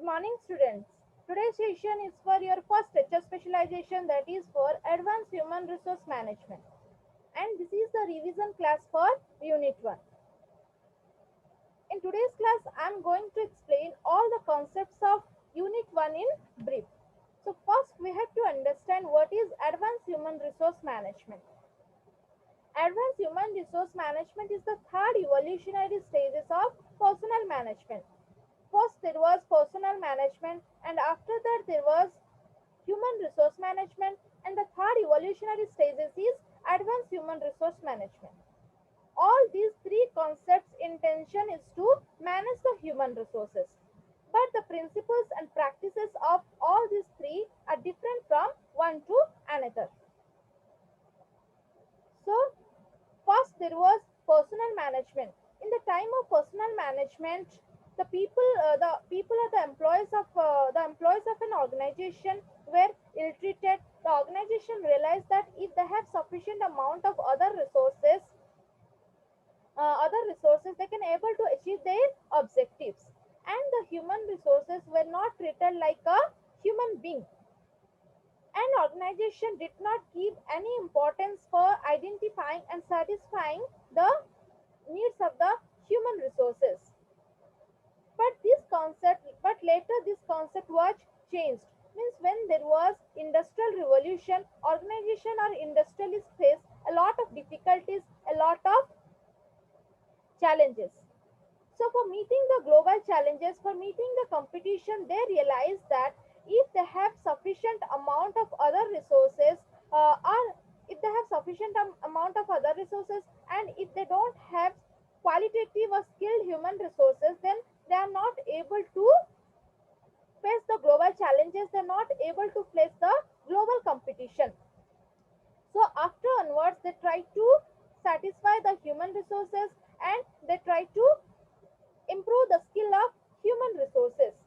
Good morning, students. Today's session is for your first lecture specialization, that is for Advanced Human Resource Management. And this is the revision class for Unit 1. In today's class, I am going to explain all the concepts of Unit 1 in brief. So first, we have to understand what is Advanced Human Resource Management. Advanced Human Resource Management is the third evolutionary stages of personnel management. First, there was personnel management, and after that, there was human resource management, and the third evolutionary stages is advanced human resource management. All these three concepts' intention is to manage the human resources, but the principles and practices of all these three are different from one to another. So, first there was personal management. In the time of personal management, the people or the employees of an organization were ill-treated. The organization realized that if they have sufficient amount of other resources, they can able to achieve their objectives. And the human resources were not treated like a human being. An organization did not give any importance for identifying and satisfying the needs of the human resources. But later this concept was changed. Means when there was industrial revolution, organization or industrialists faced a lot of difficulties, a lot of challenges. So for meeting the global challenges, for meeting the competition, they realized that if they have sufficient amount of other resources, or if they have sufficient amount of other resources, and if they don't have qualitative or skilled human resources, then they are not able to face the global challenges. They are not able to face the global competition. So after onwards, they try to satisfy the human resources, and they try to improve the skill of human resources.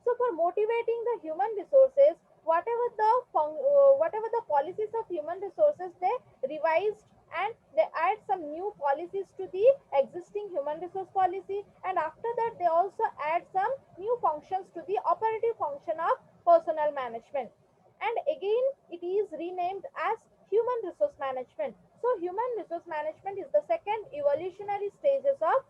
So for motivating the human resources, whatever the policies of human resources, they revised, and they add some new policies to the existing human resource policy, and after that they also add some new functions to the operative function of personnel management, and again it is renamed as human resource management. So human resource management is the second evolutionary stages of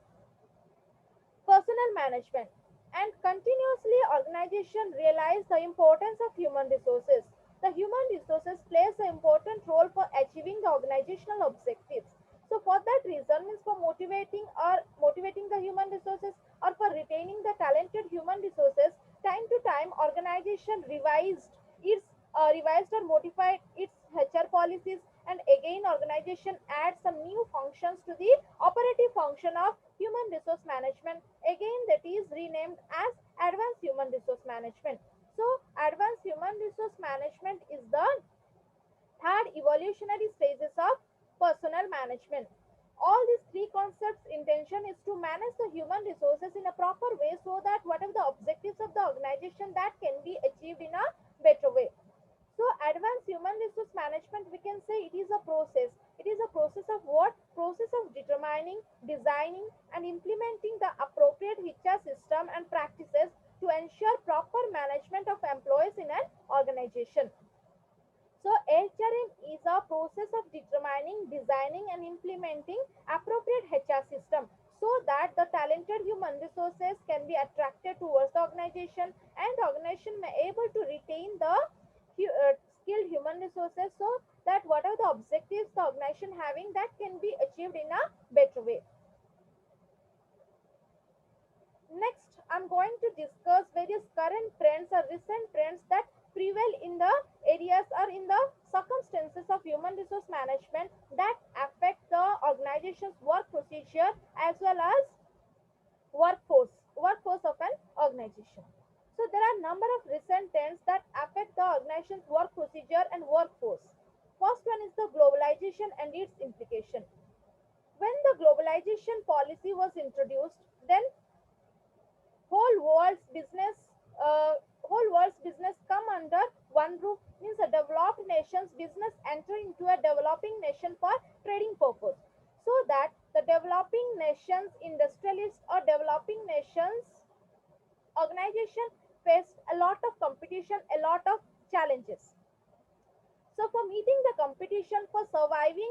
personnel management. And continuously organization realize the importance of human resources. The human resources plays an important role for achieving the organizational objectives. So for that reason, means for motivating the human resources, or for retaining the talented human resources, time to time organization revised or modified its HR policies, and again organization adds some new functions to the operative function of human resource management. Again that is renamed as advanced human resource management. So advanced human resource management is the third evolutionary stages of personnel management. All these three concepts intention is to manage the human resources in a proper way, so that whatever the objectives of the organization, that can be achieved in a better way. So advanced human resource management, we can say it is a process. It is a process of what? Process of determining, designing and implementing the appropriate HR system and practices to ensure proper management of employees in an organization. So AHRM is a process of determining, designing and implementing appropriate HR system, so that the talented human resources can be attracted towards the organization, and the organization may able to retain the skilled human resources, so that whatever the objectives the organization having, that can be achieved in a better way. Next, I'm going to discuss various current trends or recent trends that prevail in the areas or in the circumstances of human resource management that affect the organization's work procedure as well as workforce of an organization. So there are number of recent trends that affect the organization's work procedure and workforce. First one is the globalization and its implication. When the globalization policy was introduced, then whole world's business whole world's business come under one roof. Means a developed nation's business enter into a developing nation for trading purpose, so that the developing nations industrialists or developing nations organization faced a lot of competition, a lot of challenges. So for meeting the competition for surviving,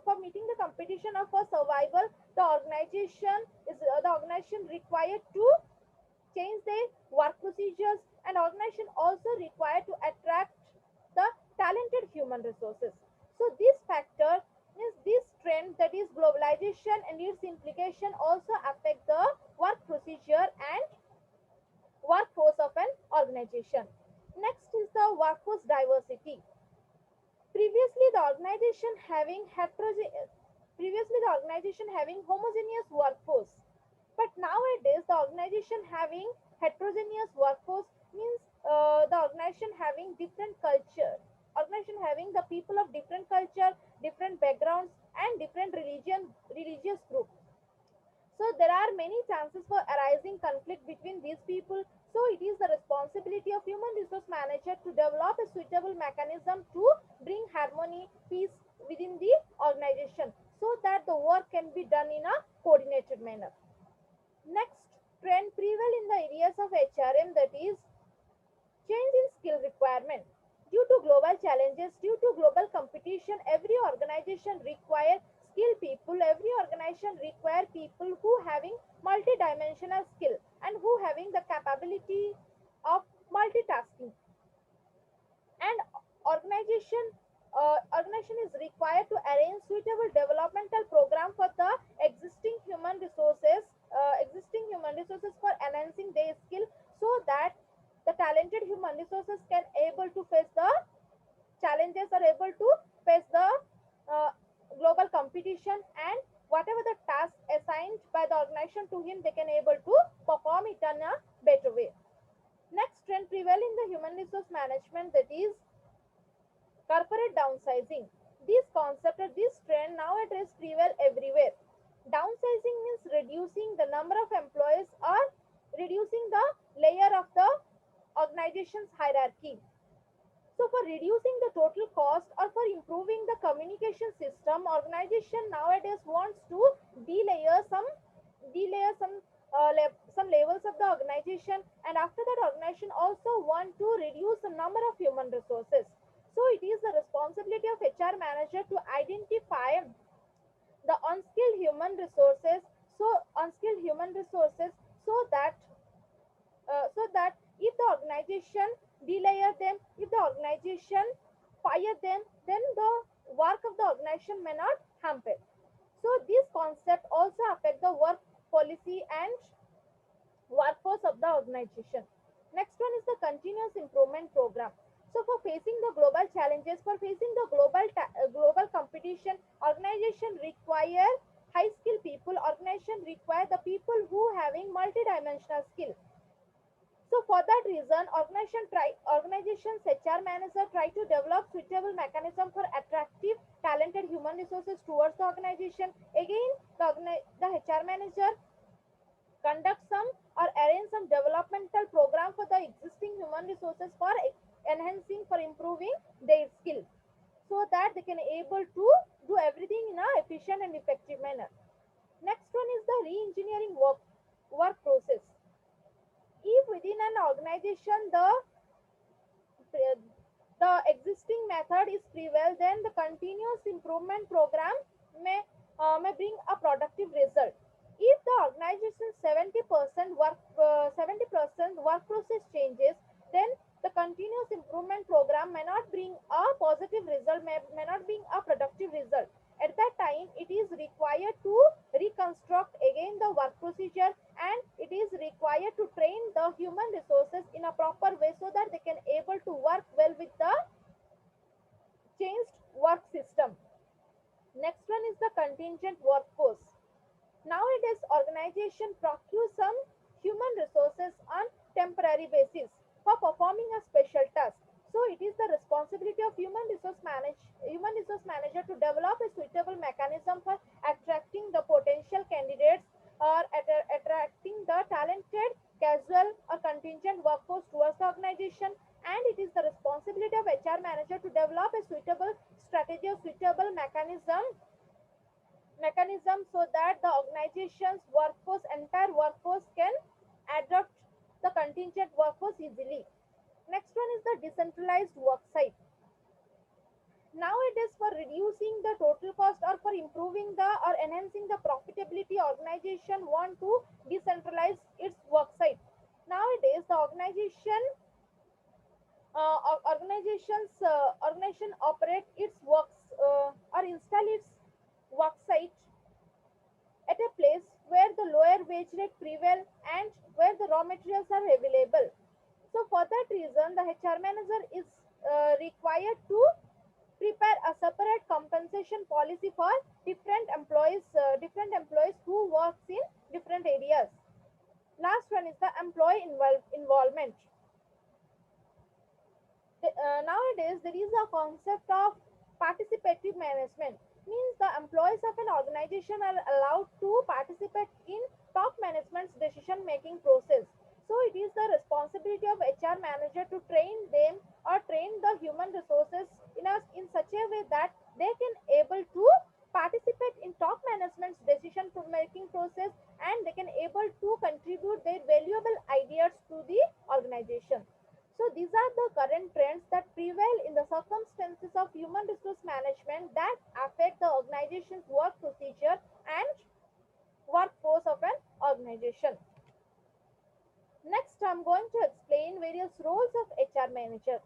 for meeting the competition of for survival, the organization required to change their work procedures, and organization also required to attract the talented human resources. So this factor is this trend, that is globalization, and its implication also affect the work procedure and workforce of an organization. Next is the workforce diversity. Previously, the organization having previously the organization having homogeneous workforce, but nowadays the organization having heterogeneous workforce means the organization having different culture, organization having the people of different culture, different backgrounds, and different religious groups. So there are many chances for arising conflict between these people. So it is the responsibility of human resource manager to develop a suitable mechanism to bring harmony, peace within the organization, so that the work can be done in a coordinated manner. Next trend prevail in the areas of HRM, that is change in skill requirement. Due to global challenges, due to global competition, every organization require skilled people. Every organization require people who having multidimensional skill and who having the capability of multitasking. And organization is required to arrange suitable developmental program for the existing human resources for enhancing their skill, so that the talented human resources can able to face the challenges, are able to face the uh, global competition, and whatever the task assigned by the organization to him, they can able to perform it in a better way. Next trend prevail in the human resource management, that is corporate downsizing. This concept or this trend nowadays prevail everywhere. Downsizing means reducing the number of employees or reducing the layer of the organization's hierarchy. So for reducing the total cost or for improving the communication system, organization nowadays wants to delayer some delayer some levels of the organization, and after that organization also want to reduce the number of human resources. So it is the responsibility of HR manager to identify the unskilled human resources, so that if the organization delayer them, if the organization fire them, then the work of the organization may not happen. So this concept also affect the work policy and workforce of the organization. Next one is the continuous improvement program. So for facing the global challenges, for facing the global competition, organization require high skill people. Organization require the people who having multidimensional skill. So for that reason, organizations HR manager try to develop suitable mechanism for attractive, talented human resources towards the organization. Again, the HR manager conduct some or arrange some developmental program for the existing human resources for enhancing, for improving their skill, so that they can able to do everything in a efficient and effective manner. Next one is the re-engineering work process. If within an organization the existing method is prevail, then the continuous improvement program may may bring a productive result. If the organization 70% work process changes, then the continuous improvement program may not bring a positive result, may not bring a productive result. At that time, it is required to reconstruct again the work procedure, and it is required to train the human resources in a proper way, so that they can able to work well with the changed work system. Next one is the contingent workforce. Nowadays, organization procure some human resources on temporary basis for performing a special task. So it is the responsibility of human resource manager to develop a suitable mechanism for attracting the potential candidates, or attracting the talented casual or contingent workforce towards the organization. And it is the responsibility of HR manager to develop a suitable strategy or suitable mechanism, so that the organization's entire workforce can adopt the contingent workforce easily. Next one is the decentralized work site. Nowadays, for reducing the total cost or for improving the or enhancing the profitability, organization want to decentralize its work site. Nowadays, the organization operate its works or install its work site at a place where the lower wage rate prevail and where the raw materials are available. So for that reason, the HR manager is required to prepare a separate compensation policy for different employees who works in different areas. Last one is the employee involvement. Nowadays there is a concept of participative management, means the employees of an organization are allowed to participate in top management's decision making process. So it is the responsibility of HR manager to train them or train the human resources in such a way that they can able to participate in top management's decision making process, and they can able to contribute their valuable ideas to the organization. So these are the current trends that prevail in the circumstances of human resource management that affect the organization's work procedure and workforce of an organization. Next, I'm going to explain various roles of HR manager.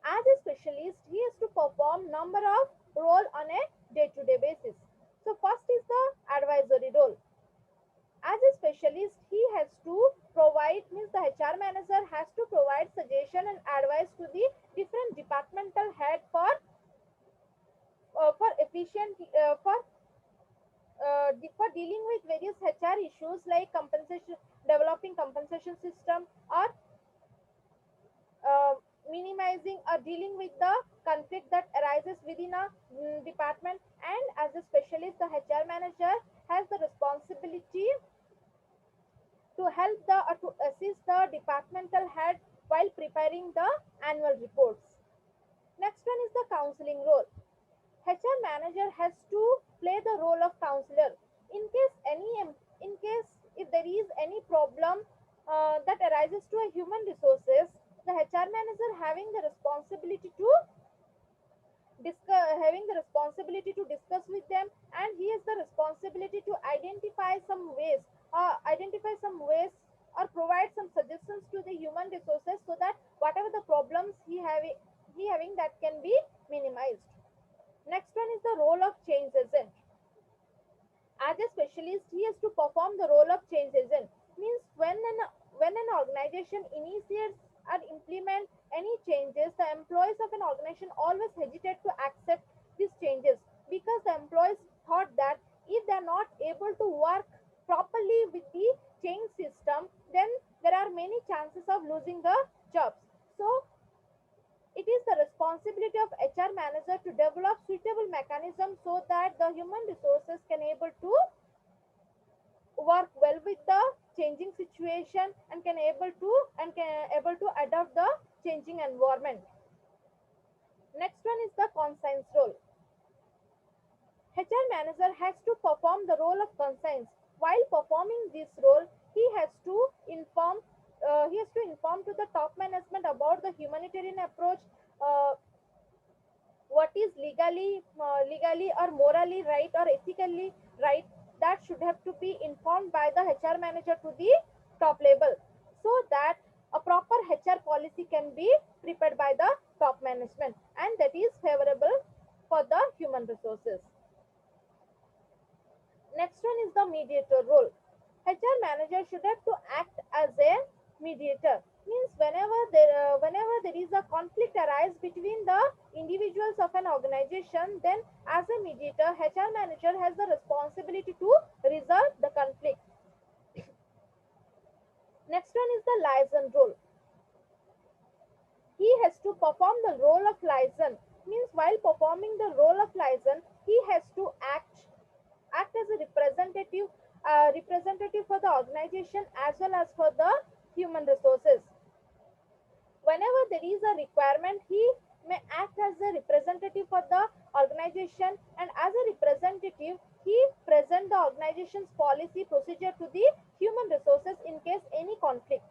As a specialist, he has to perform number of role on a day-to-day basis. So first is the advisory role. As a specialist, he has to provide, means the HR manager has to provide suggestion and advice to the different departmental head for efficient for dealing with various HR issues like compensation, developing compensation system, or uh, minimizing or dealing with the conflict that arises within a department. And as a specialist, the HR manager has the responsibility to help to assist the departmental head while preparing the annual reports. Next one is the counseling role. HR manager has to play the role of counselor in case if there is any problem that arises to a human resources. The HR manager having the responsibility to discuss with them, and he has the responsibility to identify some ways or provide some suggestions to the human resources, so that whatever the problems he having that can be minimized. Next one is the role of change agent. As a specialist, he has to perform the role of change agent. Means when an organization initiates or implement any changes, the employees of an organization always hesitate to accept these changes, because the employees thought that if they are not able to work properly with the change system, then there are many chances of losing the jobs. So it is the responsibility of HR manager to develop suitable mechanisms so that the human resources can able to work well with the changing situation and can able to adapt the changing environment. Next one is the conscience role. HR manager has to perform the role of conscience. While performing this role, inform he has to inform to the top management about the humanitarian approach, uh, what is legally or morally right or ethically right, that should have to be informed by the HR manager to the top level, so that a proper HR policy can be prepared by the top management, and that is favorable for the human resources. Next one is the mediator role. HR manager should have to act as a mediator. Means whenever there is a conflict arise between the individuals of an organization, then as a mediator, HR manager has the responsibility to resolve the conflict. Next one is the liaison role. He has to perform the role of liaison. Means while performing the role of liaison, he has to act as a representative for the organization as well as for the human resources. Whenever there is a requirement, he may act as a representative for the organization, and as a representative, he present the organization's policy procedure to the human resources in case any conflict.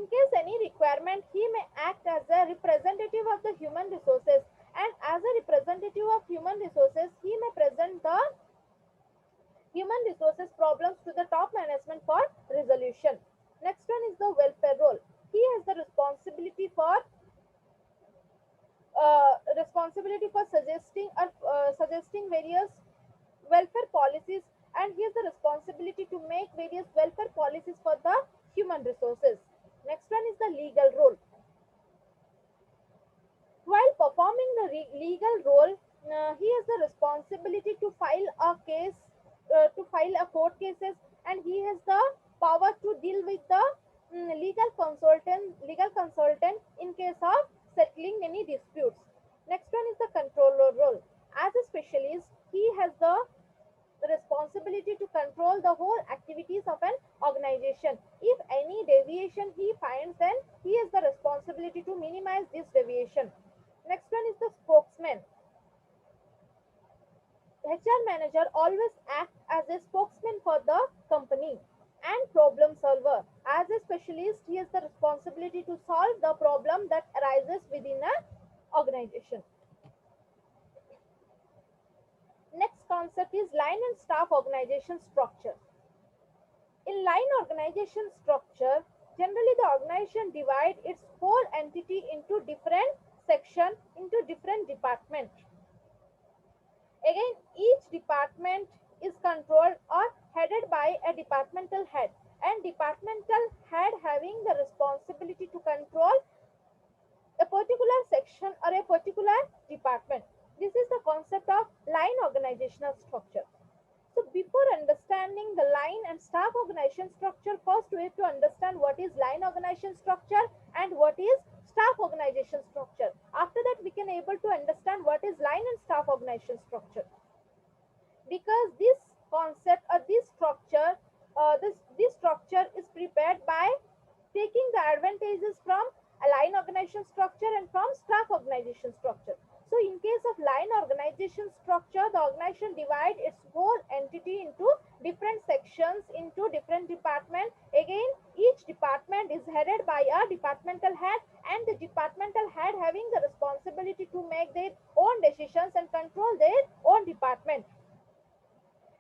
In case any requirement, he may act as a representative of the human resources, and as a representative of human resources, he may present the human resources problems to the top management for resolution. Next one is the welfare role. He has the responsibility for suggesting various welfare policies, and he has the responsibility to make various welfare policies for the human resources. Next one is the legal role. While performing the legal role, he has the responsibility to file a court cases, and he has the power to deal with the legal consultant in case of settling any disputes. Next one is the controller role. As a specialist, he has the responsibility to control the whole activities of an organization. If any deviation he finds, then he has the responsibility to minimize this deviation. Next one is the spokesman. HR manager always acts as a spokesman for the company and problem solver. As a specialist, he has the responsibility to solve the problem that arises within an organization. Next concept is line and staff organization structure. In line organization structure, generally the organization divides its whole entity into different sections, into different departments. Again, each department is controlled or headed by a departmental head, and departmental head having the responsibility to control a particular section or a particular department. This is the concept of line organizational structure. So before understanding the line and staff organization structure, first we have to understand what is line organization structure and what is staff organization structure. After that, we can able to understand what is line and staff organization structure. Because this concept or this structure is prepared by taking the advantages from a line organization structure and from staff organization structure. So in case of line organization structure, the organization divide its whole entity into different sections, into different departments. Again, each department is headed by a departmental head, and the departmental head having the responsibility to make their own decisions and control their own department.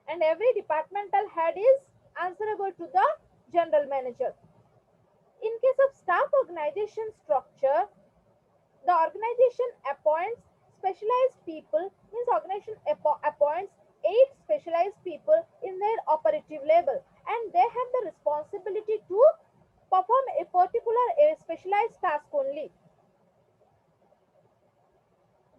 And every departmental head is answerable to the general manager. In case of staff organization structure, the organization appoints specialized people, means organization appoints 8 specialized people in their operative level, and they have the responsibility to perform a particular specialized task only.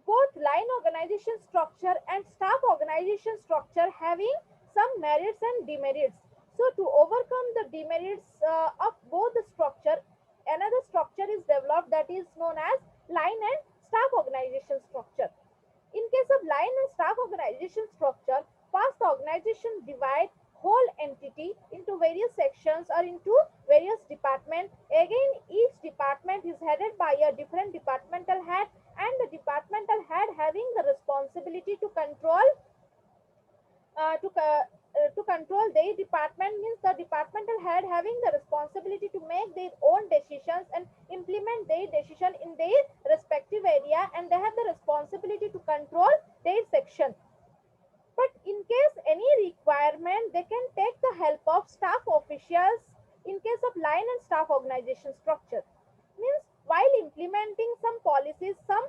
Both line organization structure and staff organization structure having some merits and demerits. So to overcome the demerits of both the structure, another structure is developed that is known as line and staff organization structure. In case of line and staff organization structure, first the organization divide whole entity into various sections or into various departments. Again, each department is headed by a different departmental head, and the departmental head having the responsibility to control to control their department, means the departmental head having the responsibility to make their own decisions and implement their decision in their respective area, and they have the responsibility to control their section. But in case any requirement, they can take the help of staff officials in case of line and staff organization structure. Means while implementing some policies, some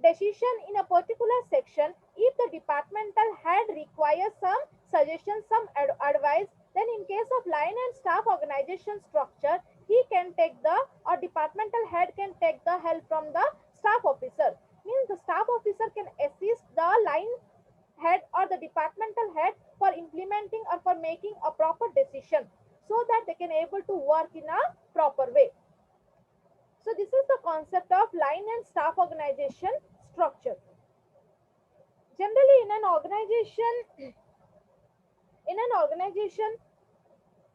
decision in a particular section, if the departmental head requires some suggestions, some advice, then in case of line and staff organization structure, he can take the, or departmental head can take the help from the staff officer. Means the staff officer can assist the line head or the departmental head for implementing or for making a proper decision, so that they can able to work in a proper way. So this is the concept of line and staff organization structure. Generally in an organization,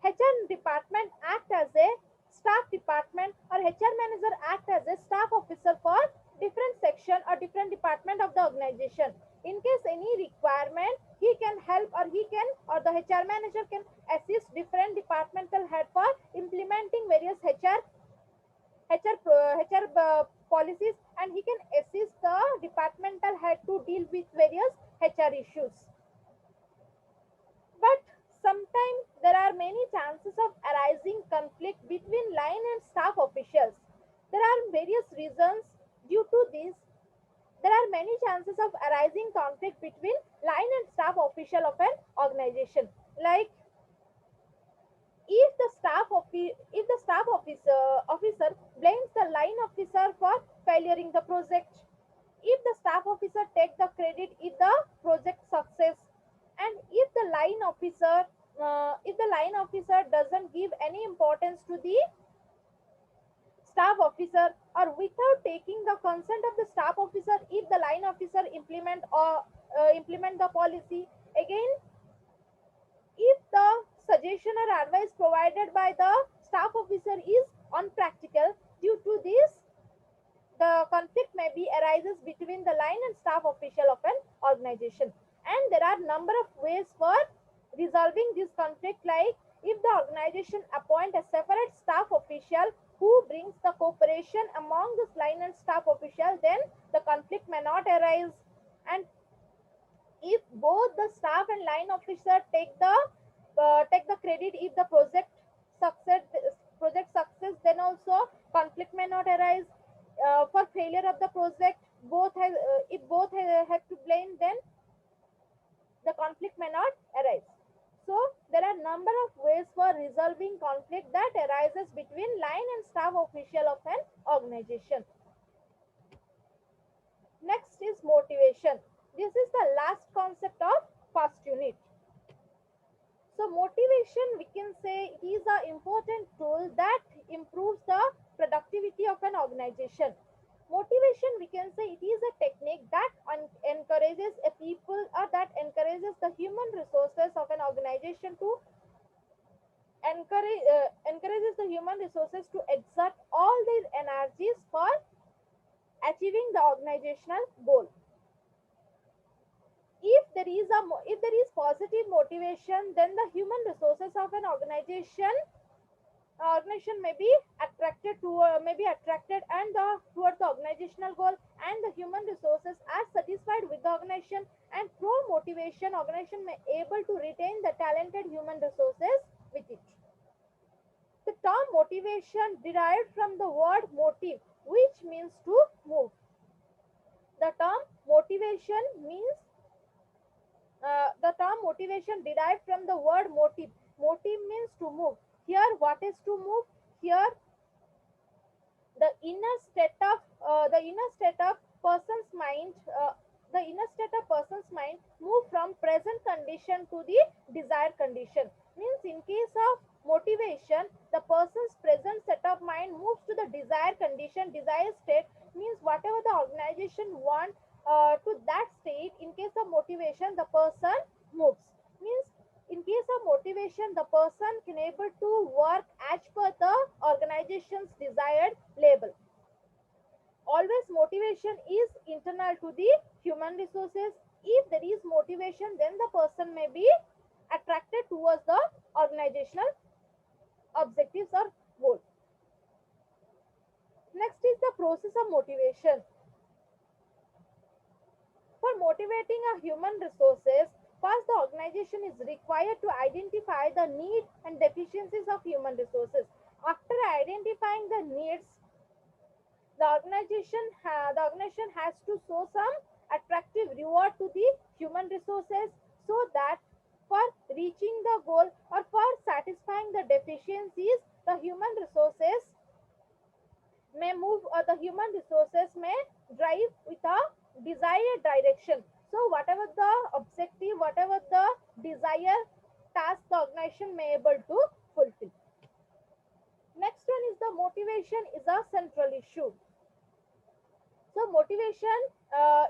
HR department act as a staff department, or HR manager act as a staff officer for different section or different department of the organization. In case any requirement, he can help, or the HR manager can assist different departmental head for implementing various HR HR policies, and he can assist the departmental head to deal with various HR issues. But sometimes there are many chances of arising conflict between line and staff officials. There are various reasons due to this. There are many chances of arising conflict between line and staff official of an organization. Like if the staff officer blames the line officer for failing the project, if the staff officer take the credit if the project success, and if the line officer doesn't give any importance to the staff officer, or without taking the consent of the staff officer, if the line officer implement the policy, again if the suggestion or advice provided by the staff officer is unpractical, due to this the conflict may be arises between the line and staff official of an organization. And there are number of ways for resolving this conflict, like if the organization appoint a separate staff official who brings the cooperation among this line and staff official, then the conflict may not arise. And if both the staff and line officer take the credit if the success project success, then also conflict may not arise. For failure of the project, if both have to blame, then the conflict may not arise. So there are number of ways for resolving conflict that arises between line and staff official of an organization. Next is motivation. This is the last concept of first unit. So motivation, we can say it is an important tool that improves the productivity of an organization. Motivation, we can say it is a technique that encourages a people, or that encourages the human resources of an organization to encourages the human resources to exert all their energies for achieving the organizational goal. If there is positive motivation, then the human resources of an organization may be attracted to may be attracted and towards the organizational goal, and the human resources are satisfied with the organization, and through motivation organization may able to retain the talented human resources with it. The term motivation derived from the word motive, which means to move. The term motivation means the term motivation derived from the word motive. Motive means to move. Here, what is to move? Here, the inner state of person's mind. The inner state of person's mind move from present condition to the desired condition. Means in case of motivation, the person's present set of mind moves to the desired condition, desired state. Means whatever the organization want to that state, in case of motivation the person moves. Means in case of motivation the person can able to work as per the organization's desired label. Always motivation is internal to the human resources. If there is motivation, then the person may be attracted towards the organizational objectives or goal. Next is the process of motivation. For motivating a human resources, first the organization is required to identify the need and deficiencies of human resources. After identifying the needs, the organization has to show some attractive reward to the human resources, so that for reaching the goal or for satisfying the deficiencies, the human resources may move, or the human resources may drive with a desired direction. So whatever the objective, whatever the desire task, the organization may able to fulfill. Next one is the motivation is a central issue. So motivation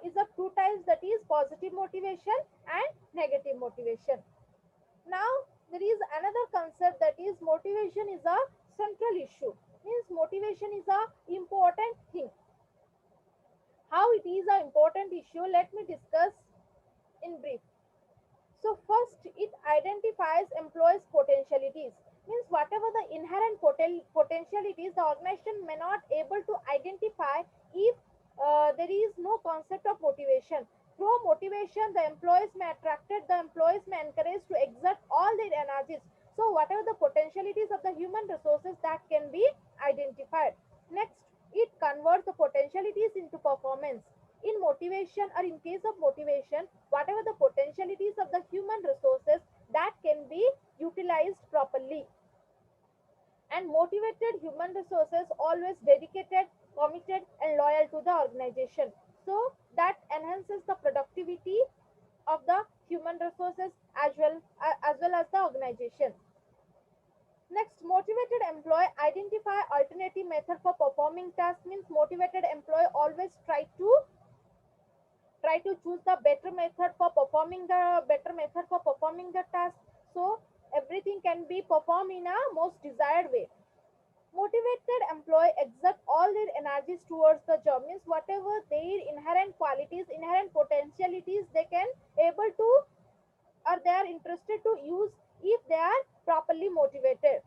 is of two types, that is positive motivation and negative motivation. Now there is another concept, that is motivation is a central issue. Means motivation is a important thing. How it is an important issue, let me discuss in brief. So first, it identifies employees' potentialities. Means whatever the inherent potential it is, the organization may not able to identify if there is no concept of motivation. Through motivation, the employees may attracted, the employees may encourage to exert all their energies. So whatever the potentialities of the human resources that can be identified. Next, it converts the potentialities into performance. In motivation, or in case of motivation, whatever the potentialities of the human resources that can be utilized properly. And motivated human resources always dedicated, committed, and loyal to the organization. So that enhances the productivity of the human resources as well as the organization. Next, motivated employee identify alternative method for performing tasks. Means motivated employee always try to choose the better method for performing the task, so everything can be performed in a most desired way. Motivated employee exert all their energies towards the job. Means whatever their inherent qualities, inherent potentialities, they can able to, or they are interested to use if they are properly motivated.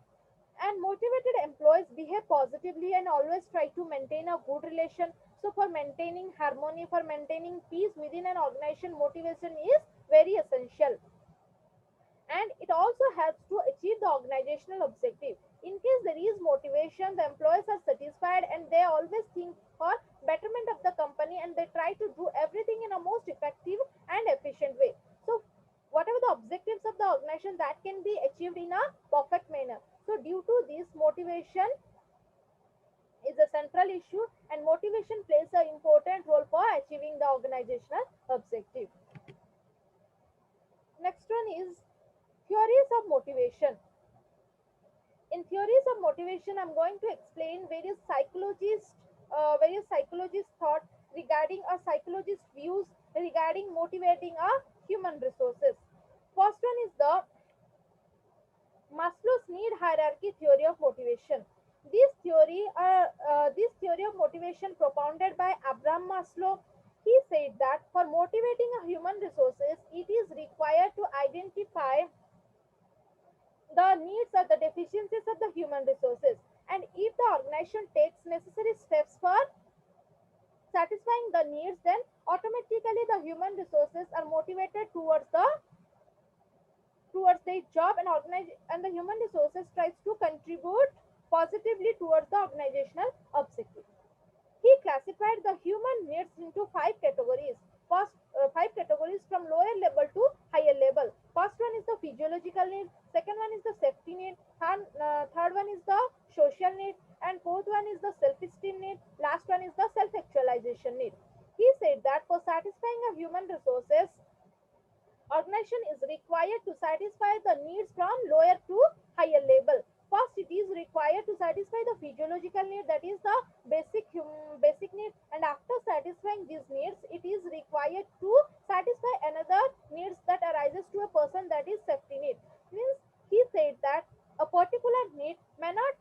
And motivated employees behave positively and always try to maintain a good relation. So for maintaining harmony, for maintaining peace within an organization, motivation is very essential, and it also helps to achieve the organizational objective. In case there is motivation, the employees are satisfied and they always think for betterment of the company, and they try to do everything in a most effective and efficient way. So whatever the objectives of the organization that can be achieved in a perfect manner. So due to this, motivation is a central issue, and motivation plays an important role for achieving the organizational objective. Next one is theories of motivation. In theories of motivation, I'm going to explain various psychologists thought regarding, a psychologist views regarding motivating a human resources. First one is the Maslow's need hierarchy theory of motivation. This theory of motivation propounded by Abraham Maslow. He said that for motivating a human resources, it is required to identify the needs or the deficiencies of the human resources, and if the organization takes necessary steps for satisfying the needs, then automatically the human resources are motivated towards their job, and the human resources tries to contribute positively towards the organizational objective. He classified the human needs into five categories. Five categories from lower level to higher level. First one is the physiological need. Second one is the safety need. Third one is the social need. And fourth one is the self-esteem need. Last one is the self-actualization need. He said that for satisfying a human resources, organization is required to satisfy the needs from lower to higher level. First, it is required to satisfy the physiological need, that is the basic need, and after satisfying these needs, it is required to satisfy another needs that arises to a person, that is safety need. Means he said that a particular need may not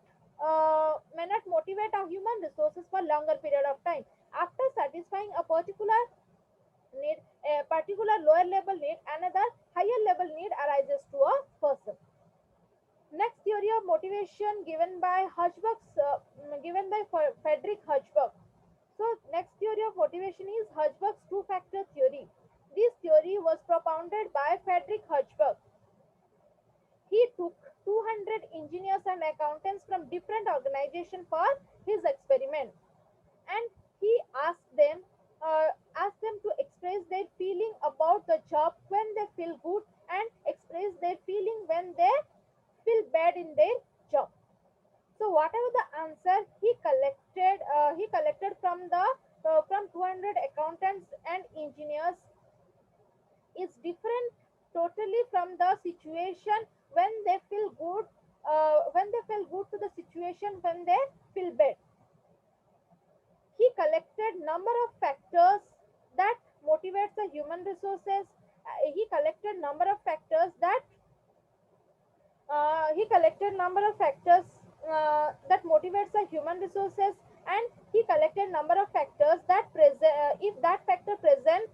motivate our human resources for longer period of time. After satisfying a need, a particular lower level need, another higher level need arises to a person. Next theory of motivation given by Frederick Hirschberg. So next theory of motivation is Hirschberg's two-factor theory. This theory was propounded by Frederick Hirschberg. He took 200 engineers and accountants from different organizations for his experiment, and he asked them to express their feeling about the job when they feel good, and express their feeling when they feel bad in their job. So whatever the answer he collected from 200 accountants and engineers is different totally from the situation when they feel good to the situation when they feel bad. He collected number of factors that motivates the human resources. He collected number of factors that he collected number of factors that motivates the human resources, and he collected number of factors that present if that factor present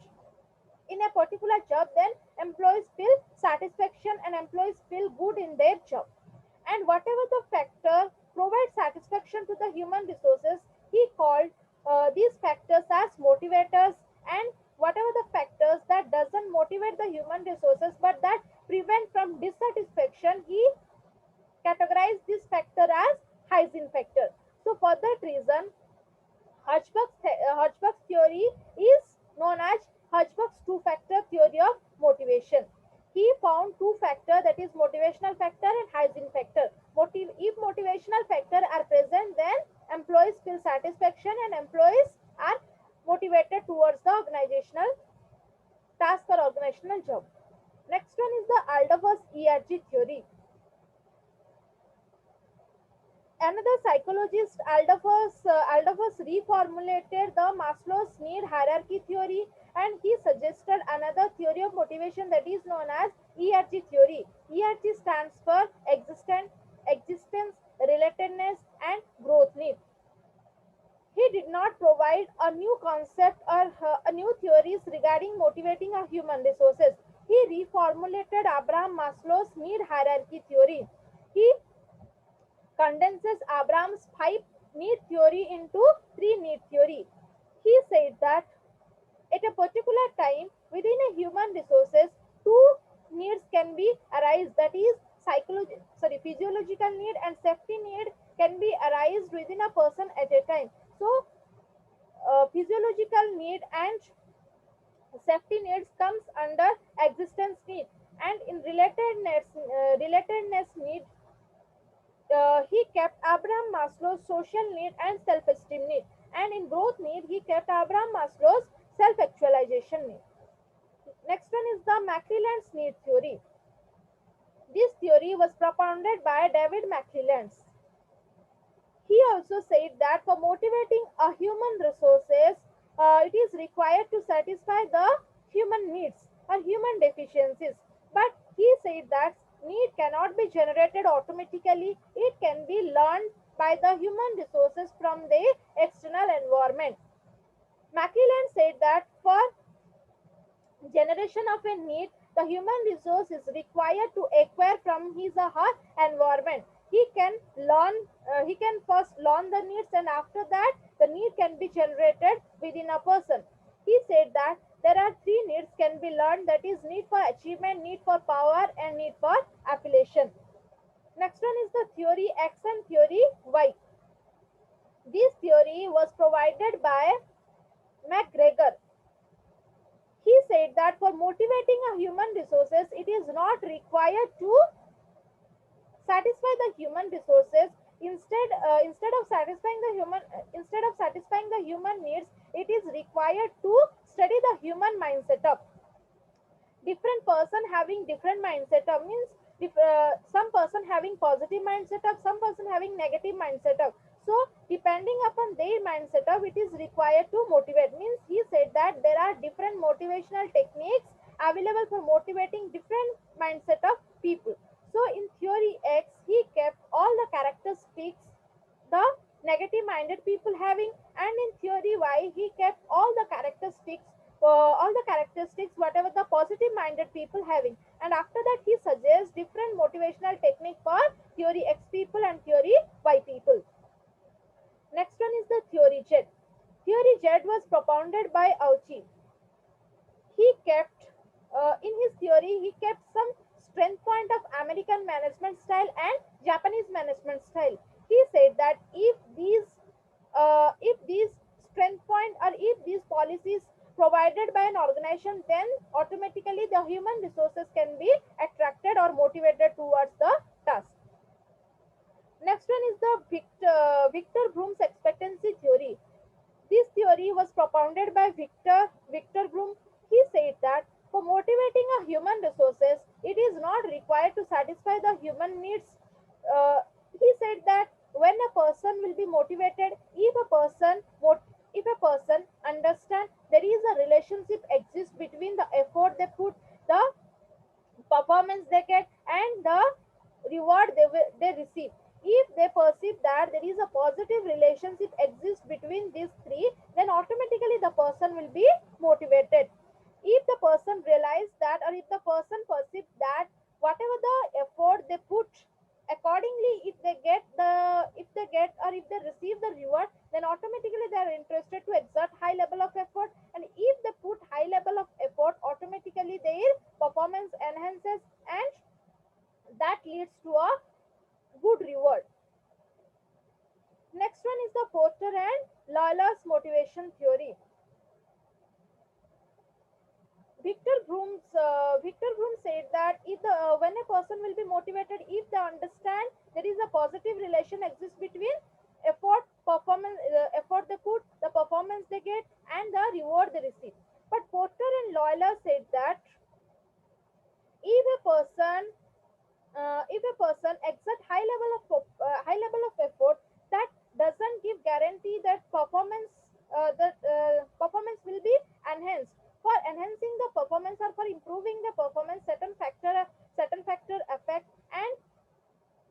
in a particular job, then employees feel satisfaction and employees feel good in their job. and whatever the factor provides satisfaction to the human resources, he called these factors as motivators, and whatever the factors that doesn't motivate the human resources but that prevent from dissatisfaction, he categorized this factor as hygiene factor. So for that reason, Hirschberg's theory is known as Hirschberg's two-factor theory of motivation. He found two factors, that is motivational factor and hygiene factor. If motivational factor are present, then employees feel satisfaction and employees are motivated towards the organizational task or organizational job. Next one is the Aldous ERG theory. Another psychologist, Aldous reformulated the Maslow's need hierarchy theory, and he suggested another theory of motivation that is known as ERG theory. ERG stands for existence, relatedness, and growth need. He did not provide a new concept or a new theories regarding motivating a human resources. He reformulated Abraham Maslow's need hierarchy theory. He condenses Abraham's five need theory into three need theory. He said that at a particular time within a human resources, two needs can be arise, that is physiological need and safety need can be arised within a person at a time. So physiological need and safety needs comes under existence need, and in relatedness need, he kept Abraham Maslow's social need and self-esteem need, and in growth need he kept Abraham Maslow's self-actualization need. Next one is the McClelland's need theory. This theory was propounded by David McClelland. He also said that for motivating a human resources, it is required to satisfy the human needs or human deficiencies. But he said that need cannot be generated automatically. It can be learned by the human resources from the external environment. McClelland said that for generation of a need, the human resource is required to acquire from his or her environment. He can first learn the needs, and after that the need can be generated within a person. He said that there are three needs can be learned, that is need for achievement, need for power, and need for affiliation. Next one is the theory X and theory Y. This theory was provided by McGregor. He said that for motivating a human resources, it is not required to satisfy the human resources. Instead of satisfying the human needs, it is required to study the human mindset up. Different person having different mindset up means some person having positive mindset up, some person having negative mindset up. So depending upon their mindset up, it is required to motivate. Means he said that there are different motivational techniques available for motivating different mindset of people. So in theory X, he kept all the characteristics the negative minded people having, and in theory Y, he kept all the characteristics whatever the positive minded people having, and after that he suggests different motivational technique for theory X people and theory Y people. Next one is the theory Z. Theory Z was propounded by Auchi. He kept in his theory he kept some strength point of American management style and Japanese management style. He said that if these strength point or if these policies provided by an organization, then automatically the human resources can be attracted or motivated towards the task. Next one is the Victor Broom's expectancy theory. This theory was propounded by Victor Broom. He said that for motivating a human resources, it is not required to satisfy the human needs. Uh, he said that when a person will be motivated, if a person understand there is a relationship exists between the effort they put, the performance they get, and the reward they receive. If they perceive that there is a positive relationship exists between these three, then automatically the person will be motivated. If the person realize that, or if the person perceives that whatever the effort they put, accordingly if they receive the reward, then automatically they are interested to exert high level of effort, and if they put high level of effort, automatically their performance enhances, and that leads to a good reward. Next one is the Porter and Lawler's motivation theory. Victor Broom said that if the when a person will be motivated, if they understand there is a positive relation exists between effort they put, the performance they get, and the reward they receive. But Porter and Lawler said that if a person exert high level of effort, that doesn't give guarantee that performance will be enhanced. For enhancing the performance or for improving the performance, certain factor affect, and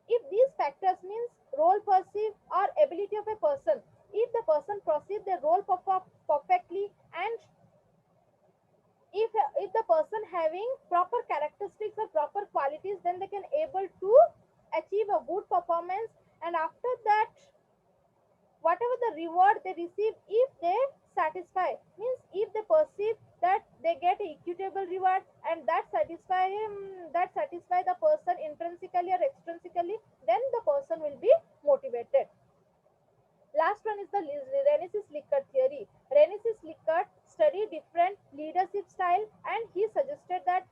if these factors means role perceive or ability of a person, if the person perceive the role perfectly, and if the person having proper characteristics or proper qualities, then they can able to achieve a good performance. And after that, whatever the reward they receive, if they satisfy, means if they perceive that they get equitable reward, and that satisfy the person intrinsically or extrinsically, then the person will be motivated. Last one is the Renaissance Likert theory. Renaissance Likert studied different leadership style, and he suggested that